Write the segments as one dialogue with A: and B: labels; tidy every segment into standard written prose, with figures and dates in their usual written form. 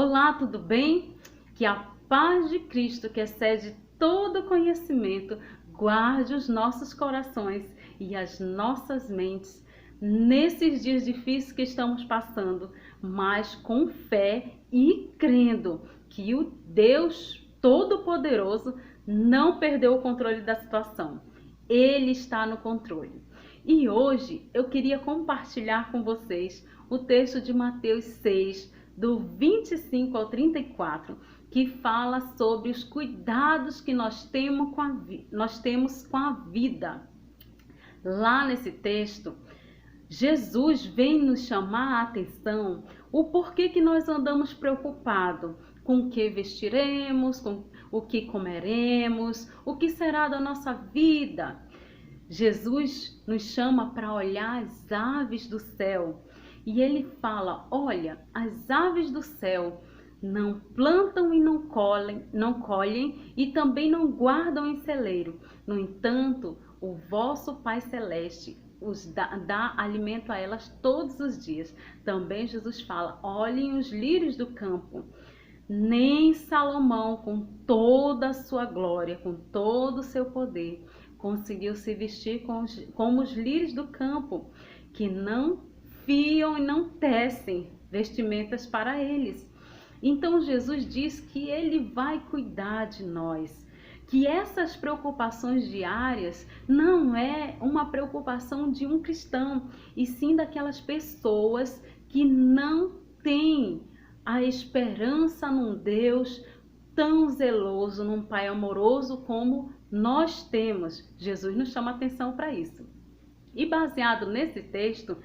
A: Olá, tudo bem? Que a paz de Cristo, que excede todo conhecimento, guarde os nossos corações e as nossas mentes nesses dias difíceis que estamos passando, mas com fé e crendo que o Deus Todo-Poderoso não perdeu o controle da situação. Ele está no controle. E hoje eu queria compartilhar com vocês o texto de Mateus 6, do 25 ao 34, que fala sobre os cuidados que nós temos com a vida. Lá nesse texto, Jesus vem nos chamar a atenção o porquê que nós andamos preocupados com o que vestiremos, com o que comeremos, o que será da nossa vida. Jesus nos chama para olhar as aves do céu. E ele fala, olha, as aves do céu não plantam e não colhem e também não guardam em celeiro. No entanto, o vosso Pai Celeste os dá alimento a elas todos os dias. Também Jesus fala, olhem os lírios do campo. Nem Salomão, com toda a sua glória, com todo o seu poder, conseguiu se vestir como os lírios do campo, que não fiam e não tecem vestimentas para eles. Então Jesus diz que ele vai cuidar de nós, que essas preocupações diárias não é uma preocupação de um cristão, e sim daquelas pessoas que não têm a esperança num Deus tão zeloso, num Pai amoroso como nós temos. Jesus nos chama atenção para isso. E baseado nesse texto,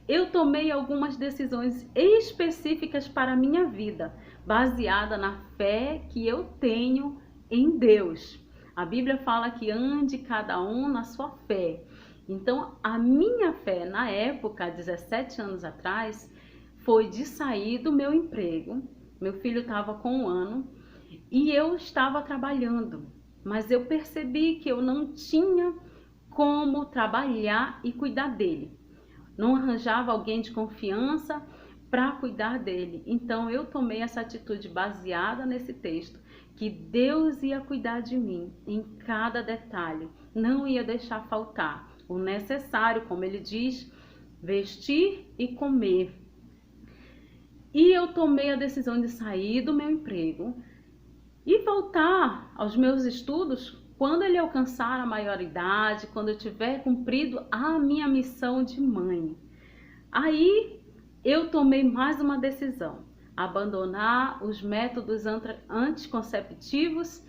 A: eu tomei algumas decisões específicas para a minha vida, baseada na fé que eu tenho em Deus. A Bíblia fala que ande cada um na sua fé. Então, a minha fé na época, 17 anos atrás, foi de sair do meu emprego. Meu filho estava com 1 ano e eu estava trabalhando, mas eu percebi que eu não tinha como trabalhar e cuidar dele. Não arranjava alguém de confiança para cuidar dele. Então eu tomei essa atitude baseada nesse texto, que Deus ia cuidar de mim em cada detalhe, não ia deixar faltar o necessário, como ele diz, vestir e comer. E eu tomei a decisão de sair do meu emprego e voltar aos meus estudos quando ele alcançar a maioridade, quando eu tiver cumprido a minha missão de mãe. Aí eu tomei mais uma decisão, abandonar os métodos anticonceptivos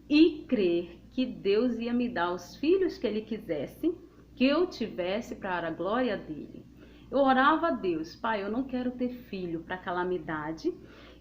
A: e crer que Deus ia me dar os filhos que ele quisesse, que eu tivesse para a glória dele. Eu orava a Deus, Pai, eu não quero ter filho para calamidade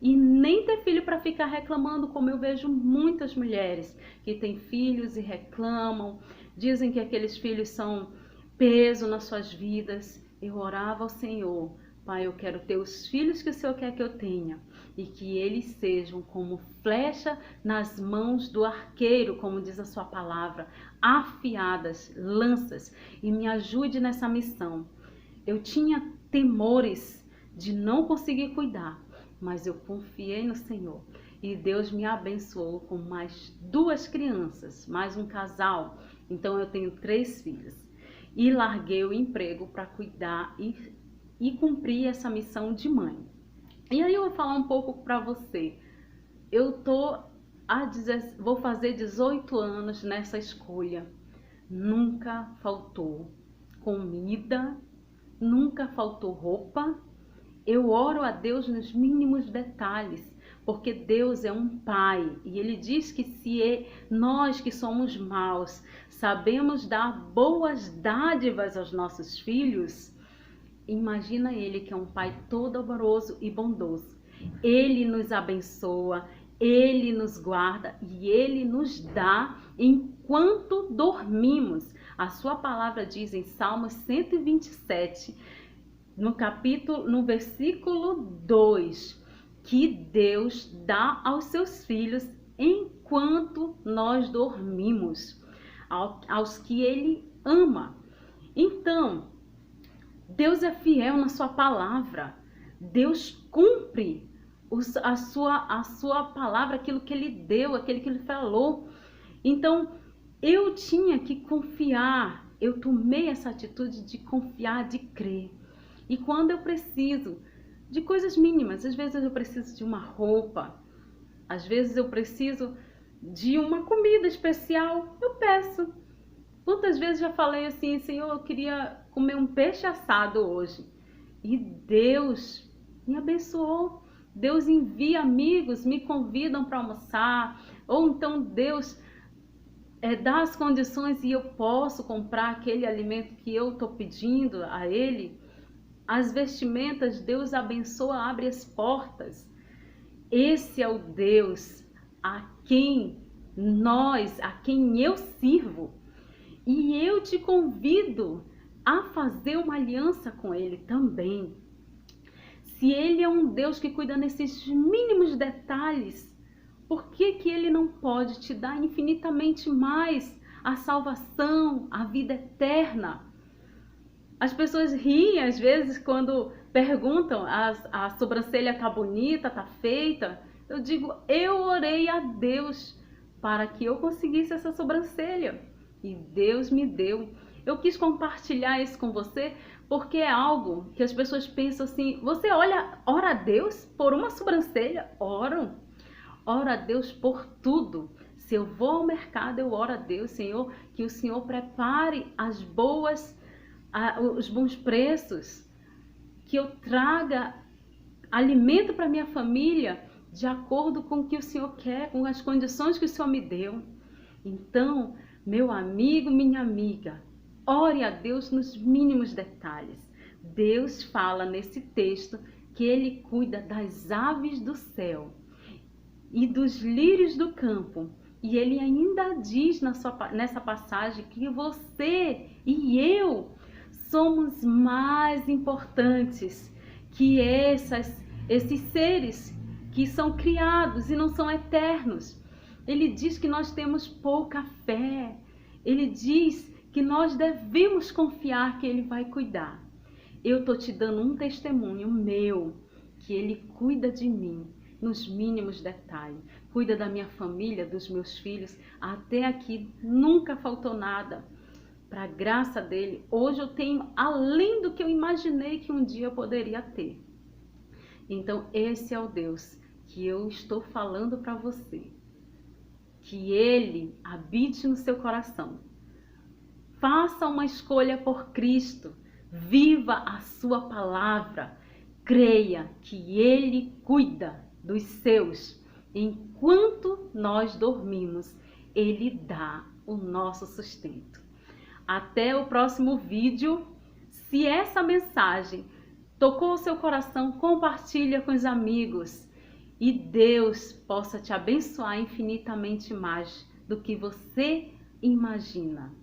A: e nem ter filho para ficar reclamando, como eu vejo muitas mulheres que têm filhos e reclamam, dizem que aqueles filhos são peso nas suas vidas. Eu orava ao Senhor, Pai, eu quero ter os filhos que o Senhor quer que eu tenha e que eles sejam como flecha nas mãos do arqueiro, como diz a sua palavra, afiadas, lanças, e me ajude nessa missão. Eu tinha temores de não conseguir cuidar, mas eu confiei no Senhor e Deus me abençoou com mais 2 crianças, mais um casal. Então eu tenho 3 filhos e larguei o emprego para cuidar e cumprir essa missão de mãe. E aí eu vou falar um pouco para você. Vou fazer 18 anos nessa escolha. Nunca faltou comida, nunca faltou roupa. Eu oro a Deus nos mínimos detalhes, porque Deus é um Pai e Ele diz que se nós que somos maus sabemos dar boas dádivas aos nossos filhos, imagina Ele que é um Pai todo amoroso e bondoso. Ele nos abençoa, Ele nos guarda e Ele nos dá enquanto dormimos. A sua palavra diz em Salmos 127, no versículo 2, que Deus dá aos seus filhos enquanto nós dormimos, aos que Ele ama. Então, Deus é fiel na sua palavra. Deus cumpre a sua palavra, aquilo que ele deu, aquilo que ele falou. Então, eu tinha que confiar, eu tomei essa atitude de confiar, de crer. E quando eu preciso de coisas mínimas, às vezes eu preciso de uma roupa, às vezes eu preciso de uma comida especial, eu peço. Quantas vezes já falei assim, Senhor, eu queria comer um peixe assado hoje. E Deus me abençoou. Deus envia amigos, me convidam para almoçar. Ou então Deus dá as condições e eu posso comprar aquele alimento que eu estou pedindo a Ele. As vestimentas, Deus abençoa, abre as portas. Esse é o Deus a quem eu sirvo. E eu te convido a fazer uma aliança com Ele também. Se Ele é um Deus que cuida nesses mínimos detalhes, por que que Ele não pode te dar infinitamente mais a salvação, a vida eterna? As pessoas riem às vezes quando perguntam, a sobrancelha tá bonita, tá feita? Eu digo, eu orei a Deus para que eu conseguisse essa sobrancelha. E Deus me deu. Eu quis compartilhar isso com você porque é algo que as pessoas pensam assim, você ora a Deus por uma sobrancelha? Ora a Deus por tudo. Se eu vou ao mercado, eu oro a Deus, Senhor, que o Senhor prepare os bons preços, que eu traga alimento para minha família de acordo com o que o Senhor quer, com as condições que o Senhor me deu. Então, meu amigo, minha amiga, ore a Deus nos mínimos detalhes. Deus fala nesse texto que Ele cuida das aves do céu e dos lírios do campo. E Ele ainda diz nessa passagem que você e eu somos mais importantes que esses seres que são criados e não são eternos. Ele diz que nós temos pouca fé. Ele diz que nós devemos confiar que Ele vai cuidar. Eu estou te dando um testemunho meu, que Ele cuida de mim nos mínimos detalhes. Cuida da minha família, dos meus filhos. Até aqui nunca faltou nada. Para a graça dele, hoje eu tenho além do que eu imaginei que um dia eu poderia ter. Então, esse é o Deus que eu estou falando para você. Que Ele habite no seu coração. Faça uma escolha por Cristo. Viva a sua palavra. Creia que Ele cuida dos seus. Enquanto nós dormimos, Ele dá o nosso sustento. Até o próximo vídeo. Se essa mensagem tocou o seu coração, compartilha com os amigos. E Deus possa te abençoar infinitamente mais do que você imagina.